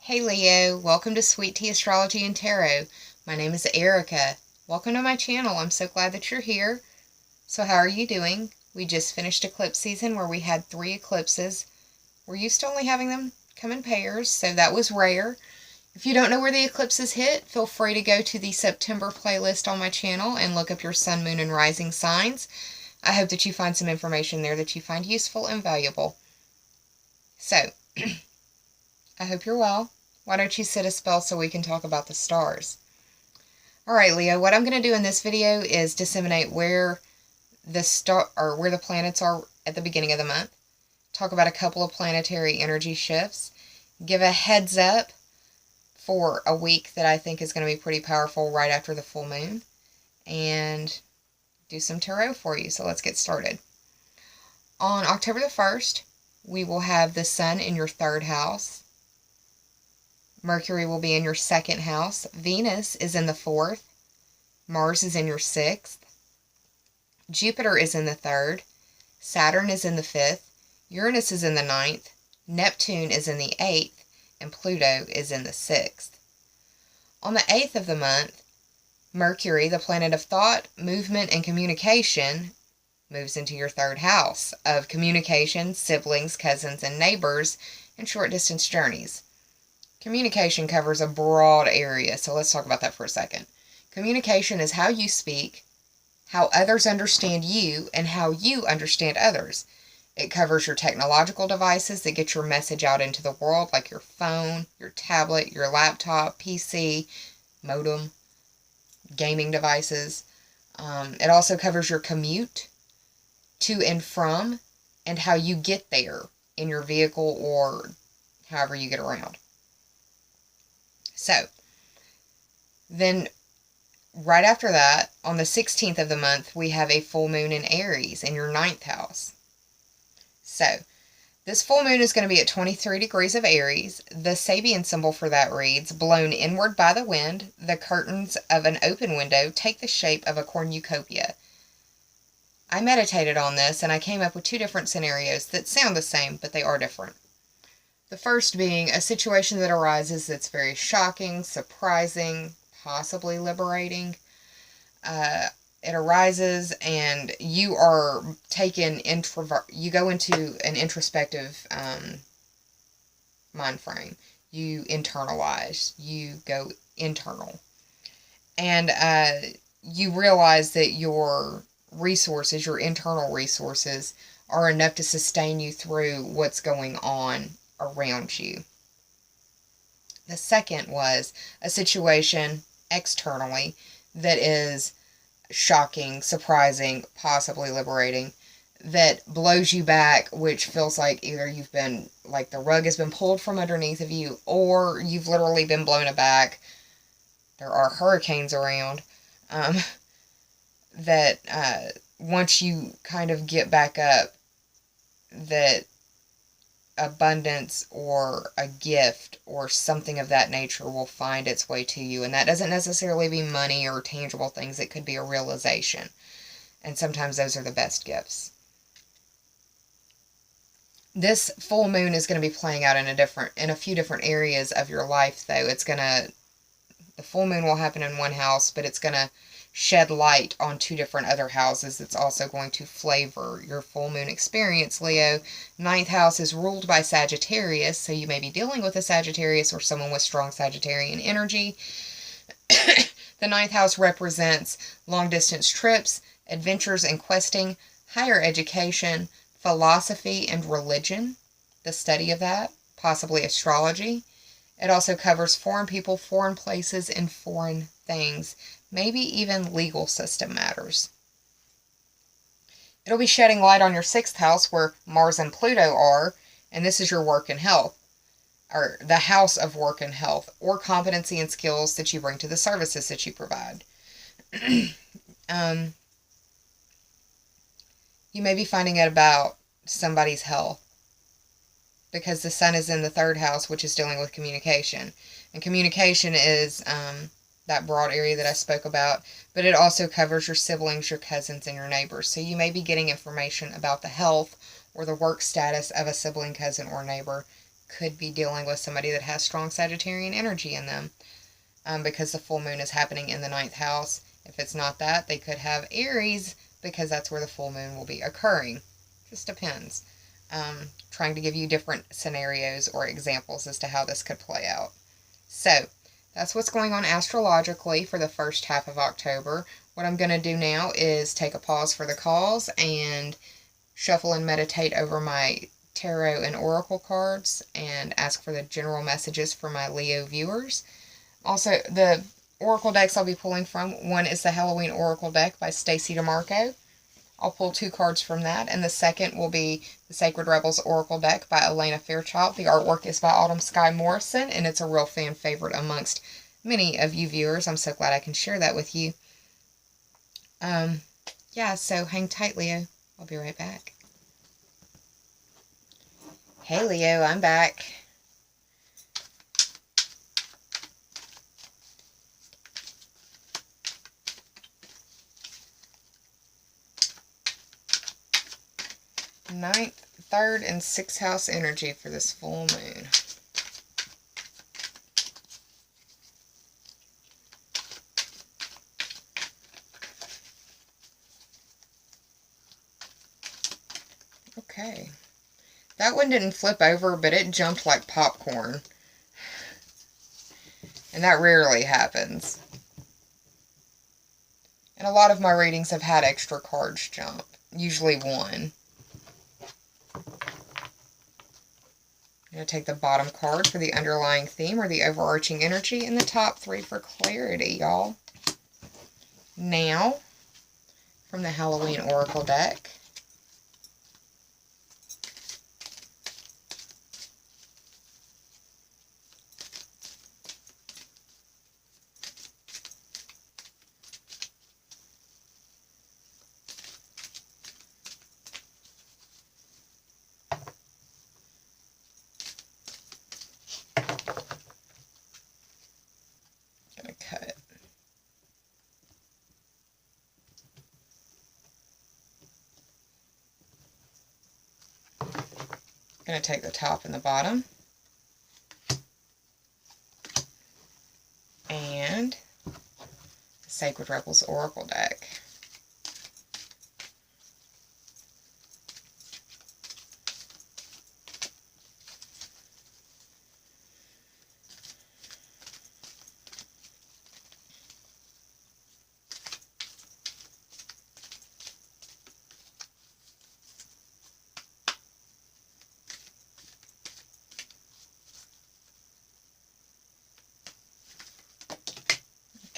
Hey Leo, welcome to Sweet Tea Astrology and Tarot. My name is Erica. Welcome to my channel. I'm so glad that you're here. So how are you doing? We just finished eclipse season where we had 3 eclipses. We're used to only having them come in pairs, so that was rare. If you don't know where the eclipses hit, feel free to go to the September playlist on my channel and look up your sun, moon, and rising signs. I hope that you find some information there that you find useful and valuable. So, I hope you're well. Why don't you sit a spell so we can talk about the stars? Alright, Leo, what I'm going to do in this video is disseminate where the planets are at the beginning of the month, talk about a couple of planetary energy shifts, give a heads up for a week that I think is going to be pretty powerful right after the full moon, and do some tarot for you. So let's get started. On October the 1st, we will have the sun in your 3rd house. Mercury will be in your 2nd house. Venus is in the 4th. Mars is in your 6th. Jupiter is in the 3rd. Saturn is in the 5th. Uranus is in the 9th. Neptune is in the 8th. And Pluto is in the 6th. On the 8th of the month, Mercury, the planet of thought, movement, and communication, moves into your 3rd house of communication, siblings, cousins, and neighbors, and short-distance journeys. Communication covers a broad area, so let's talk about that for a second. Communication is how you speak, how others understand you, and how you understand others. It covers your technological devices that get your message out into the world, like your phone, your tablet, your laptop, PC, modem, gaming devices. It also covers your commute to and from, and how you get there in your vehicle or however you get around. So, then right after that, on the 16th of the month, we have a full moon in Aries in your 9th house. So, this full moon is going to be at 23 degrees of Aries. The Sabian symbol for that reads, blown inward by the wind, the curtains of an open window take the shape of a cornucopia. I meditated on this and I came up with 2 different scenarios that sound the same, but they are different. The first being a situation that arises that's very shocking, surprising, possibly liberating. It arises and you are you go into an introspective mind frame. You internalize. You go internal. And you realize that your resources, your internal resources, are enough to sustain you through what's going on around you. The second was a situation externally that is shocking, surprising, possibly liberating, that blows you back, which feels like either you've been, like the rug has been pulled from underneath of you, or you've literally been blown aback. There are hurricanes around. That once you kind of get back up, that abundance or a gift or something of that nature will find its way to you. And that doesn't necessarily be money or tangible things. It could be a realization. And sometimes those are the best gifts. This full moon is going to be playing out in a few different areas of your life, though. The full moon will happen in one house, but it's going to shed light on 2 different other houses. That's also going to flavor your full moon experience, Leo. 9th house is ruled by Sagittarius, so you may be dealing with a Sagittarius or someone with strong Sagittarian energy. The 9th house represents long-distance trips, adventures and questing, higher education, philosophy and religion, the study of that, possibly astrology. It also covers foreign people, foreign places, and foreign things. Maybe even legal system matters. It'll be shedding light on your 6th house where Mars and Pluto are, and this is your work and health, or the house of work and health, or competency and skills that you bring to the services that you provide. You may be finding out about somebody's health, because the sun is in the 3rd house, which is dealing with communication. And communication is that broad area that I spoke about, but it also covers your siblings, your cousins, and your neighbors. So you may be getting information about the health or the work status of a sibling, cousin, or neighbor could be dealing with somebody that has strong Sagittarian energy in them, because the full moon is happening in the 9th house. If it's not that, they could have Aries, because that's where the full moon will be occurring. Just depends. Trying to give you different scenarios or examples as to how this could play out. So, that's what's going on astrologically for the first half of October. What I'm going to do now is take a pause for the calls and shuffle and meditate over my tarot and oracle cards and ask for the general messages for my Leo viewers. Also, the oracle decks I'll be pulling from, one is the Halloween Oracle deck by Stacey DeMarco. I'll pull 2 cards from that, and the second will be the Sacred Rebels Oracle deck by Elena Fairchild. The artwork is by Autumn Sky Morrison, and it's a real fan favorite amongst many of you viewers. I'm so glad I can share that with you. Yeah, so hang tight, Leo. I'll be right back. Hey, Leo, I'm back. Ninth, 3rd, and 6th house energy for this full moon. Okay. That one didn't flip over, but it jumped like popcorn. And that rarely happens. And a lot of my readings have had extra cards jump. Usually one. I'm going to take the bottom card for the underlying theme or the overarching energy, and the top 3 for clarity, y'all. Now, from the Halloween Oracle deck, cut. I'm going to take the top and the bottom. And the Sacred Rebels Oracle deck.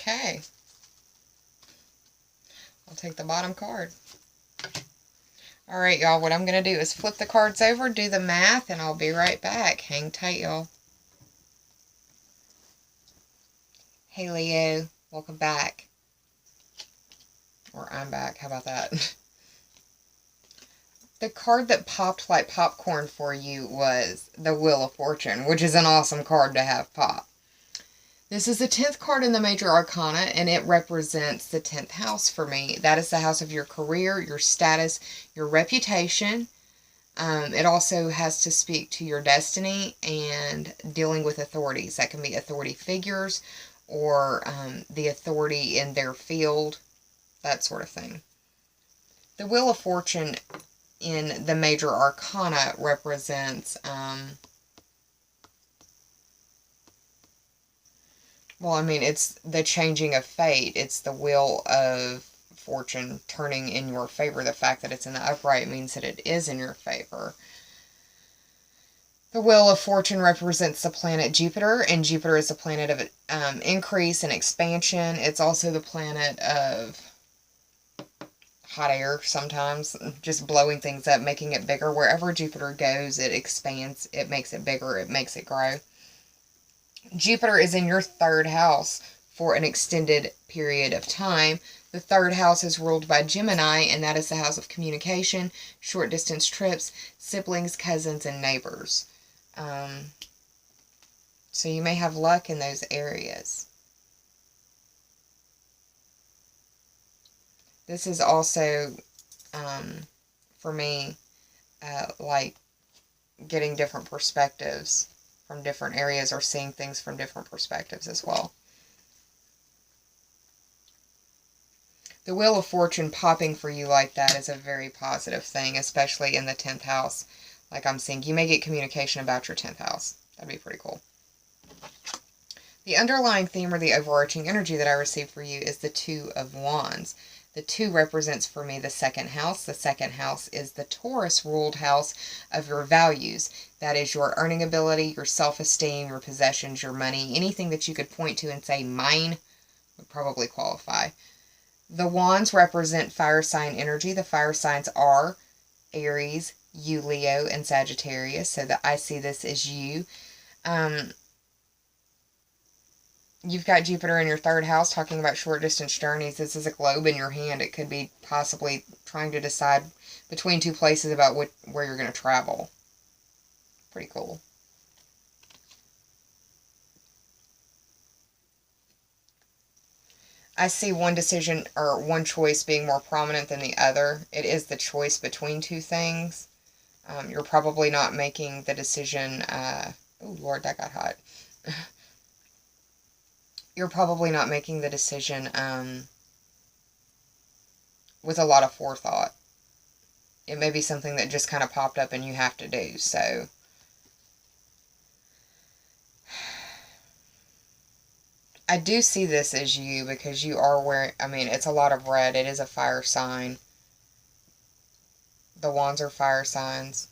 Okay. I'll take the bottom card. Alright, y'all, what I'm going to do is flip the cards over, do the math, and I'll be right back. Hang tight, y'all. Hey, Leo. Welcome back. Or I'm back. How about that? The card that popped like popcorn for you was the Wheel of Fortune, which is an awesome card to have pop. This is the 10th card in the Major Arcana, and it represents the 10th house for me. That is the house of your career, your status, your reputation. It also has to speak to your destiny and dealing with authorities. That can be authority figures or the authority in their field, that sort of thing. The Wheel of Fortune in the Major Arcana represents... well, I mean, it's the changing of fate. It's the wheel of fortune turning in your favor. The fact that it's in the upright means that it is in your favor. The Wheel of Fortune represents the planet Jupiter, and Jupiter is the planet of increase and expansion. It's also the planet of hot air sometimes, just blowing things up, making it bigger. Wherever Jupiter goes, it expands, it makes it bigger, it makes it grow. Jupiter is in your 3rd house for an extended period of time. The 3rd house is ruled by Gemini, and that is the house of communication, short distance trips, siblings, cousins, and neighbors. So you may have luck in those areas. This is also, for me, like getting different perspectives from different areas, or seeing things from different perspectives as well. The Wheel of Fortune popping for you like that is a very positive thing, especially in the 10th house. Like I'm seeing, you may get communication about your 10th house. That'd be pretty cool. The underlying theme or the overarching energy that I received for you is the Two of Wands. The 2 represents for me the 2nd house. The 2nd house is the Taurus-ruled house of your values. That is your earning ability, your self-esteem, your possessions, your money. Anything that you could point to and say, mine, would probably qualify. The Wands represent fire sign energy. The fire signs are Aries, you, Leo, and Sagittarius. So that I see this as you. You've got Jupiter in your 3rd house talking about short distance journeys. This is a globe in your hand. It could be possibly trying to decide between 2 places about where you're going to travel. Pretty cool. I see one decision or one choice being more prominent than the other. It is the choice between 2 things. You're probably not making the decision. Oh, Lord, that got hot. You're probably not making the decision with a lot of forethought. It may be something that just kind of popped up and you have to do. So I do see this as you, because you are wearing, I mean, it's a lot of red. It is a fire sign. The Wands are fire signs.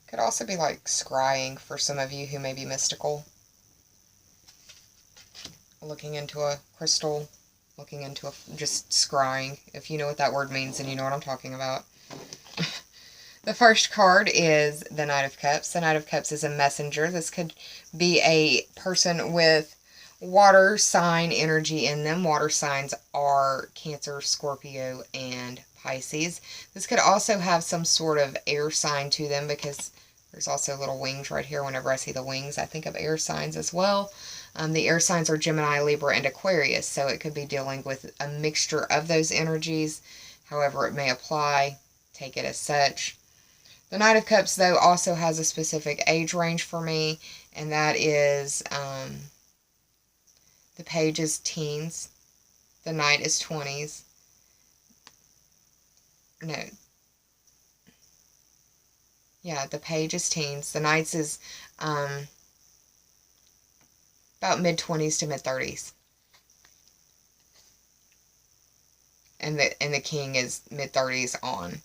Could also be like scrying for some of you who may be mystical. Looking into a crystal, looking into just scrying. If you know what that word means, then you know what I'm talking about. The first card is the Knight of Cups. The Knight of Cups is a messenger. This could be a person with water sign energy in them. Water signs are Cancer, Scorpio, and Pisces. This could also have some sort of air sign to them, because there's also little wings right here. Whenever I see the wings, I think of air signs as well. The air signs are Gemini, Libra, and Aquarius, so it could be dealing with a mixture of those energies. However it may apply, take it as such. The Knight of Cups, though, also has a specific age range for me, and that is the Page is teens, the Knight is 20s. No. Yeah, the Page is teens. The Knights is about mid-20s to mid-30s. And the King is mid-30s on.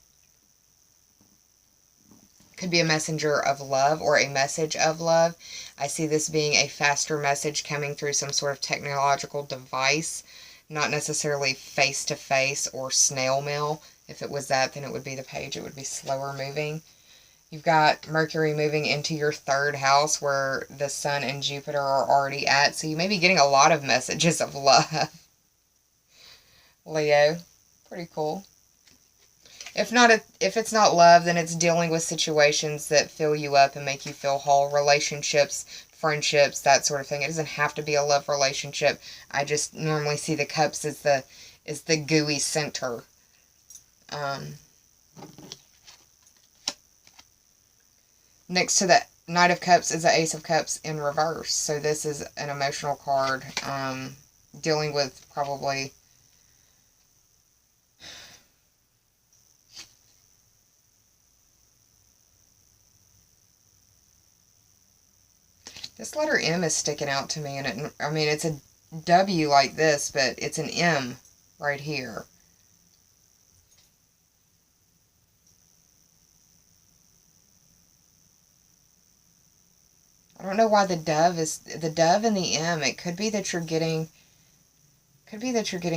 Could be a messenger of love or a message of love. I see this being a faster message coming through some sort of technological device, not necessarily face-to-face or snail mail. If it was that, then it would be the Page. It would be slower moving. You've got Mercury moving into your 3rd house where the Sun and Jupiter are already at. So you may be getting a lot of messages of love. Leo. Pretty cool. If it's not love, then it's dealing with situations that fill you up and make you feel whole. Relationships, friendships, that sort of thing. It doesn't have to be a love relationship. I just normally see the cups as the gooey center. Next to the Knight of Cups is the Ace of Cups in reverse. So this is an emotional card, dealing with probably this letter M is sticking out to me, and I mean, it's a W like this, but it's an M right here. I don't know why the dove and the M. It could be that you're getting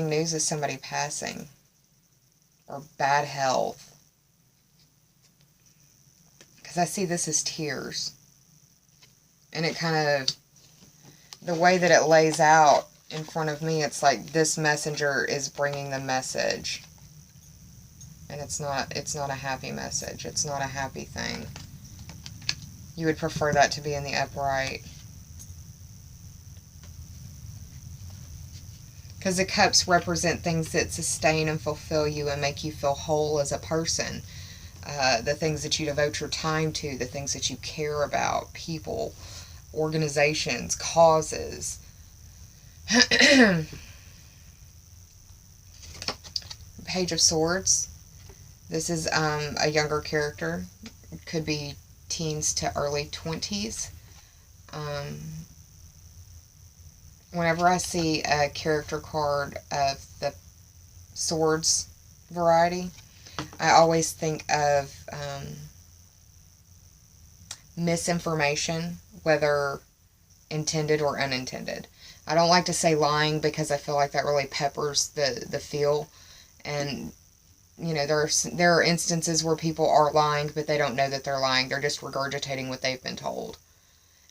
news of somebody passing or bad health. Because I see this as tears. And it kind of, the way that it lays out in front of me, it's like this messenger is bringing the message. And it's not a happy message. It's not a happy thing. You would prefer that to be in the upright. Because the cups represent things that sustain and fulfill you and make you feel whole as a person. The things that you devote your time to, the things that you care about, people, organizations, causes. Page of Swords. This is a younger character. It could be teens to early 20s. Whenever I see a character card of the swords variety, I always think of misinformation, whether intended or unintended. I don't like to say lying because I feel like that really peppers the feel. And, you know, there are instances where people are lying, but they don't know that they're lying. They're just regurgitating what they've been told.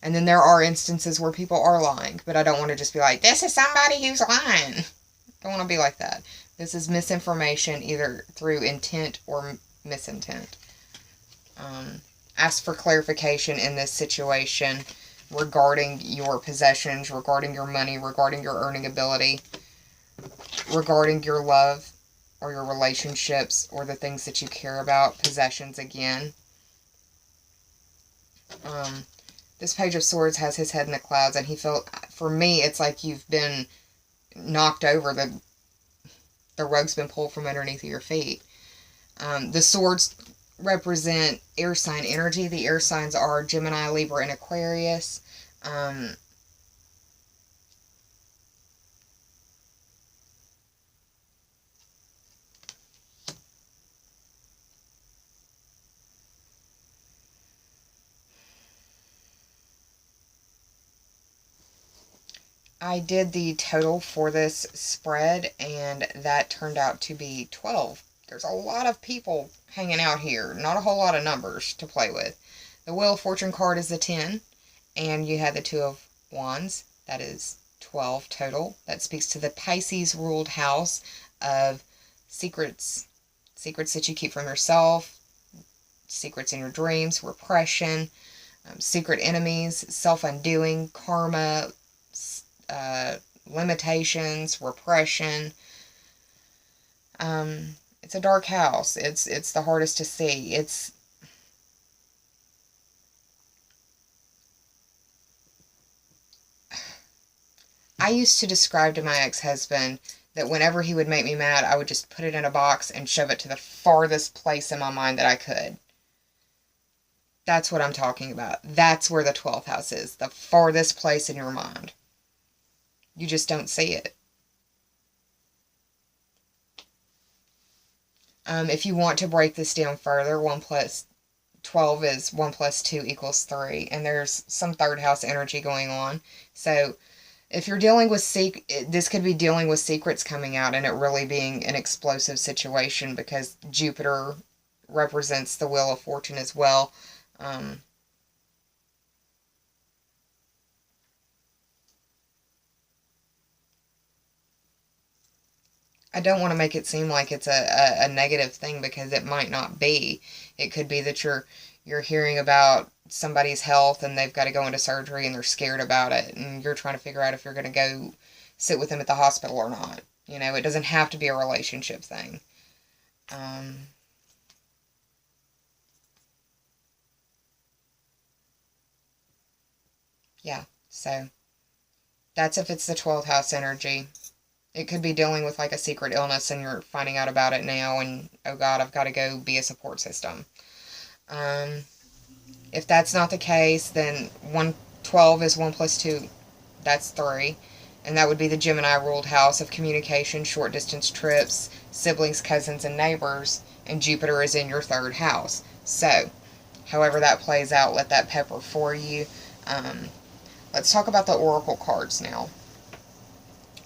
And then there are instances where people are lying, but I don't want to just be like, this is somebody who's lying. I don't want to be like that. This is misinformation, either through intent or misintent. Ask for clarification in this situation regarding your possessions, regarding your money, regarding your earning ability, regarding your love or your relationships or the things that you care about. Possessions again. This Page of Swords has his head in the clouds, and he felt, for me, it's like you've been knocked over. The rug's been pulled from underneath your feet. The swords represent air sign energy. The air signs are Gemini, Libra, and Aquarius. I did the total for this spread, and that turned out to be 12. There's a lot of people hanging out here. Not a whole lot of numbers to play with. The Wheel of Fortune card is the 10, and you had the 2 of Wands. That is 12 total. That speaks to the Pisces ruled house of secrets. Secrets that you keep from yourself, secrets in your dreams, repression, secret enemies, self-undoing, karma, limitations, repression. It's a dark house. It's the hardest to see. I used to describe to my ex-husband that whenever he would make me mad, I would just put it in a box and shove it to the farthest place in my mind that I could. That's what I'm talking about. That's where the 12th house is. The farthest place in your mind. You just don't see it. If you want to break this down further, 1 plus 12 is 1 plus 2 equals 3. And there's some third house energy going on. So if you're dealing with this could be dealing with secrets coming out and it really being an explosive situation, because Jupiter represents the Wheel of Fortune as well. I don't want to make it seem like it's a negative thing, because it might not be. It could be that you're hearing about somebody's health and they've got to go into surgery and they're scared about it, and you're trying to figure out if you're going to go sit with them at the hospital or not. You know, it doesn't have to be a relationship thing. Yeah, so that's if it's the 12th house energy. It could be dealing with like a secret illness and you're finding out about it now and, oh God, I've got to go be a support system. If that's not the case, then 12 is 1 plus 2. That's 3. And that would be the Gemini ruled house of communication, short distance trips, siblings, cousins, and neighbors. And Jupiter is in your 3rd house. So, however that plays out, let that pepper for you. Let's talk about the oracle cards now.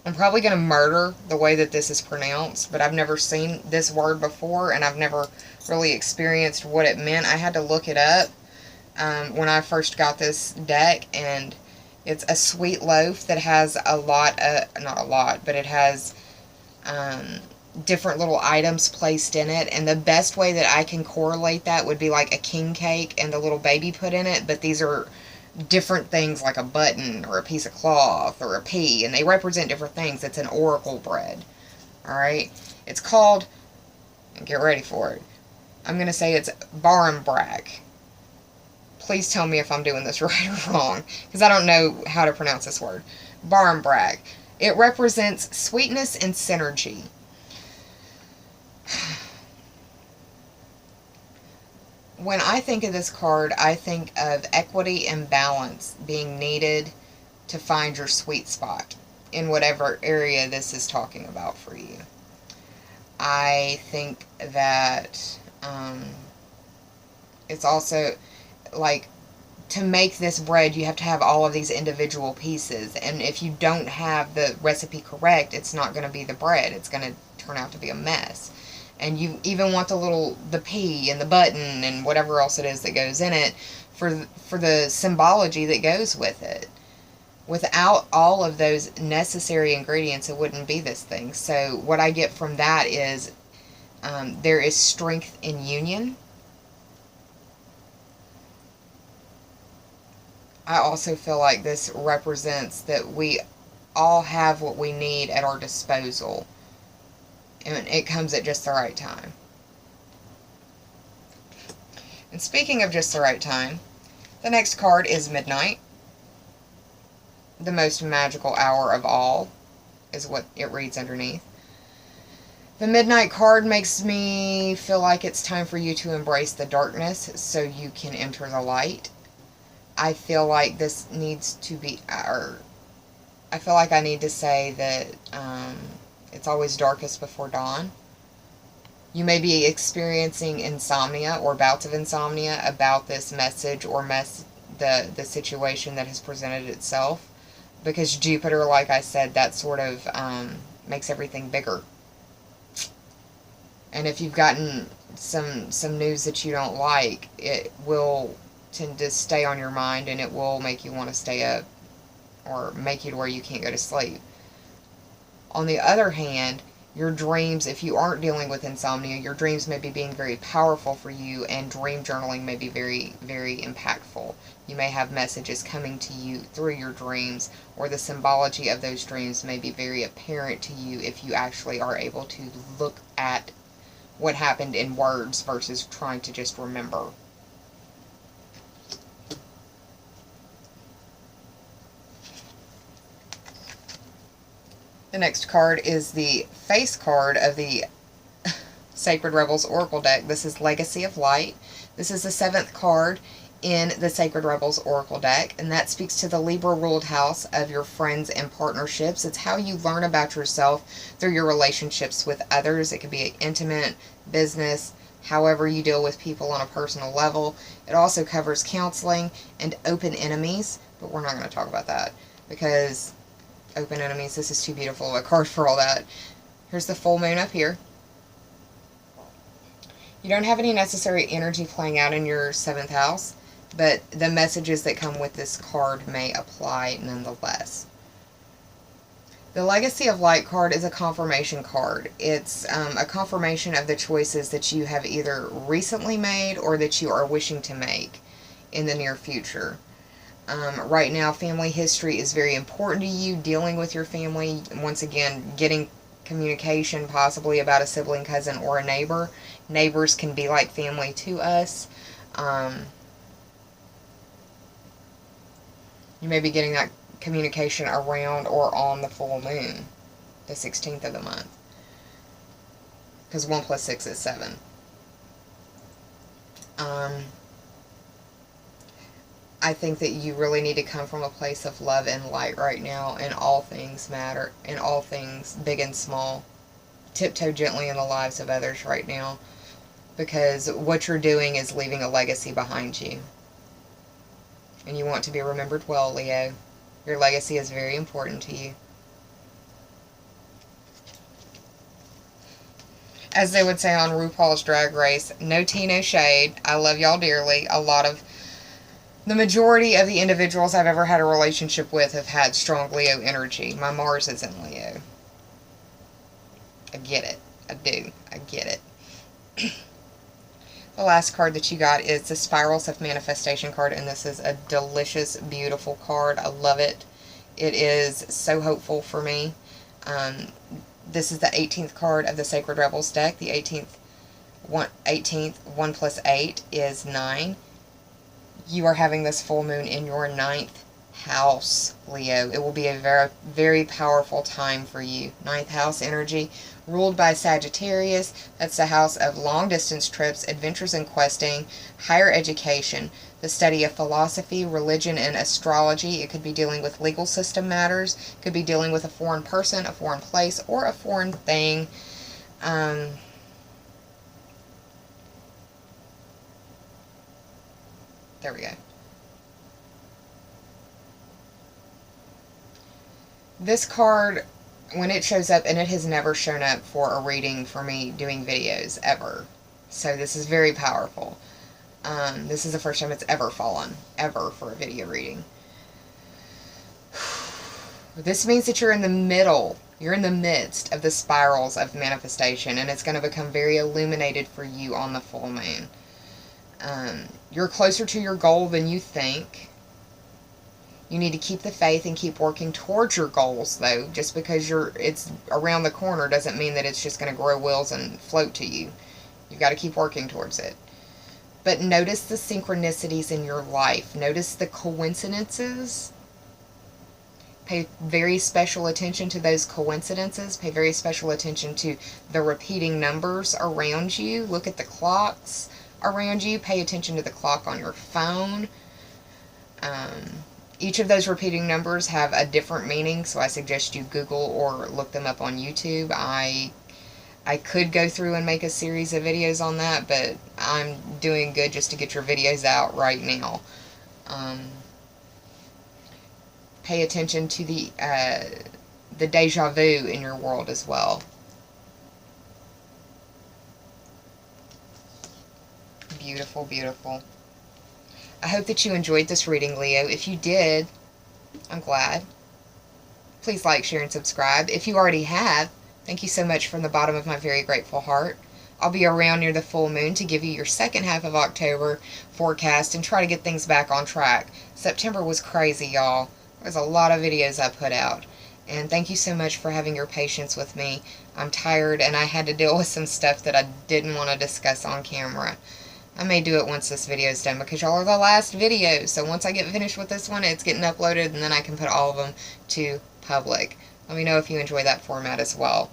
I'm probably going to murder the way that this is pronounced, but I've never seen this word before, and I've never really experienced what it meant. I had to look it up when I first got this deck, and it's a sweet loaf that has a lot of, not a lot, but it has different little items placed in it, and the best way that I can correlate that would be like a king cake and the little baby put in it, but these are different things like a button or a piece of cloth or a pea, and they represent different things. It's an oracle bread. Alright? It's called, get ready for it, I'm going to say it's Barenbrag. Please tell me if I'm doing this right or wrong, because I don't know how to pronounce this word. Barenbrag. It represents sweetness and synergy. When I think of this card, I think of equity and balance being needed to find your sweet spot in whatever area this is talking about for you. I think that it's also like, to make this bread, you have to have all of these individual pieces, and if you don't have the recipe correct, it's not going to be the bread. It's going to turn out to be a mess. And you even want the pea and the button and whatever else it is that goes in it for the symbology that goes with it. Without all of those necessary ingredients, it wouldn't be this thing. So what I get from that is there is strength in union. I also feel like this represents that we all have what we need at our disposal, and it comes at just the right time. And speaking of just the right time, the next card is Midnight. The most magical hour of all is what it reads underneath. The Midnight card makes me feel like it's time for you to embrace the darkness so you can enter the light. I feel like this needs to be, or I feel like I need to say that it's always darkest before dawn. You may be experiencing insomnia or bouts of insomnia about this message or the situation that has presented itself, because Jupiter, like I said, that sort of makes everything bigger. And if you've gotten some news that you don't like, it will tend to stay on your mind, and it will make you want to stay up or make you to where you can't go to sleep. On the other hand, your dreams, if you aren't dealing with insomnia, your dreams may be being very powerful for you, and dream journaling may be very, very impactful. You may have messages coming to you through your dreams, or the symbology of those dreams may be very apparent to you if you actually are able to look at what happened in words versus trying to just remember. The next card is the face card of the Sacred Rebels Oracle deck. This is Legacy of Light. This is the 7th card in the Sacred Rebels Oracle deck, and that speaks to the Libra-ruled house of your friends and partnerships. It's how you learn about yourself through your relationships with others. It could be intimate, business, however you deal with people on a personal level. It also covers counseling and open enemies, but we're not going to talk about that because open enemies, this is too beautiful of a card for all that. Here's the full moon up here. You don't have any necessary energy playing out in your 7th house, but the messages that come with this card may apply nonetheless. The Legacy of Light card is a confirmation card. It's a confirmation of the choices that you have either recently made or that you are wishing to make in the near future. Right now, family history is very important to you, dealing with your family. Once again, getting communication possibly about a sibling, cousin, or a neighbor. Neighbors can be like family to us. You may be getting that communication around or on the full moon, the 16th of the month. Because 1 plus 6 is 7. I think that you really need to come from a place of love and light right now, and all things matter, and all things, big and small. Tiptoe gently in the lives of others right now, because what you're doing is leaving a legacy behind you. And you want to be remembered well, Leo. Your legacy is very important to you. As they would say on RuPaul's Drag Race, no tea, no shade. I love y'all dearly. The majority of the individuals I've ever had a relationship with have had strong Leo energy. My Mars is in Leo. I get it. I do. I get it. The last card that you got is the Spirals of Manifestation card, and this is a delicious, beautiful card. I love it. It is so hopeful for me. This is the 18th card of the Sacred Rebels deck. The 18th, 1 plus 8 is 9. You are having this full moon in your 9th house, Leo. It will be a very, very powerful time for you. 9th house energy, ruled by Sagittarius. That's the house of long-distance trips, adventures and questing, higher education, the study of philosophy, religion, and astrology. It could be dealing with legal system matters. It could be dealing with a foreign person, a foreign place, or a foreign thing. There we go. This card, when it shows up, and it has never shown up for a reading for me doing videos, ever. So this is very powerful. This is the first time it's ever fallen, ever, for a video reading. This means that you're in the middle, you're in the midst of the spirals of manifestation, and it's going to become very illuminated for you on the full moon. You're closer to your goal than you think. You need to keep the faith and keep working towards your goals, though. Just because it's around the corner doesn't mean that it's just going to grow wheels and float to you. You've got to keep working towards it. But notice the synchronicities in your life. Notice the coincidences. Pay very special attention to those coincidences. Pay very special attention to the repeating numbers around you. Look at the clocks around you. Pay attention to the clock on your phone. Each of those repeating numbers have a different meaning, so I suggest you Google or look them up on YouTube. I could go through and make a series of videos on that, but I'm doing good just to get your videos out right now. Pay attention to the deja vu in your world as well. Beautiful, beautiful. I hope that you enjoyed this reading, Leo. If you did, I'm glad. Please like, share, and subscribe. If you already have, thank you so much from the bottom of my very grateful heart. I'll be around near the full moon to give you your second half of October forecast and try to get things back on track. September was crazy, y'all. There's a lot of videos I put out. And thank you so much for having your patience with me. I'm tired and I had to deal with some stuff that I didn't want to discuss on camera. I may do it once this video is done because y'all are the last video. So once I get finished with this one, it's getting uploaded and then I can put all of them to public. Let me know if you enjoy that format as well.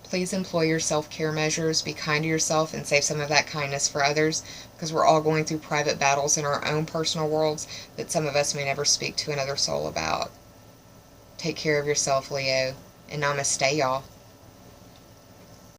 Please employ your self-care measures. Be kind to yourself and save some of that kindness for others, because we're all going through private battles in our own personal worlds that some of us may never speak to another soul about. Take care of yourself, Leo, and namaste, y'all.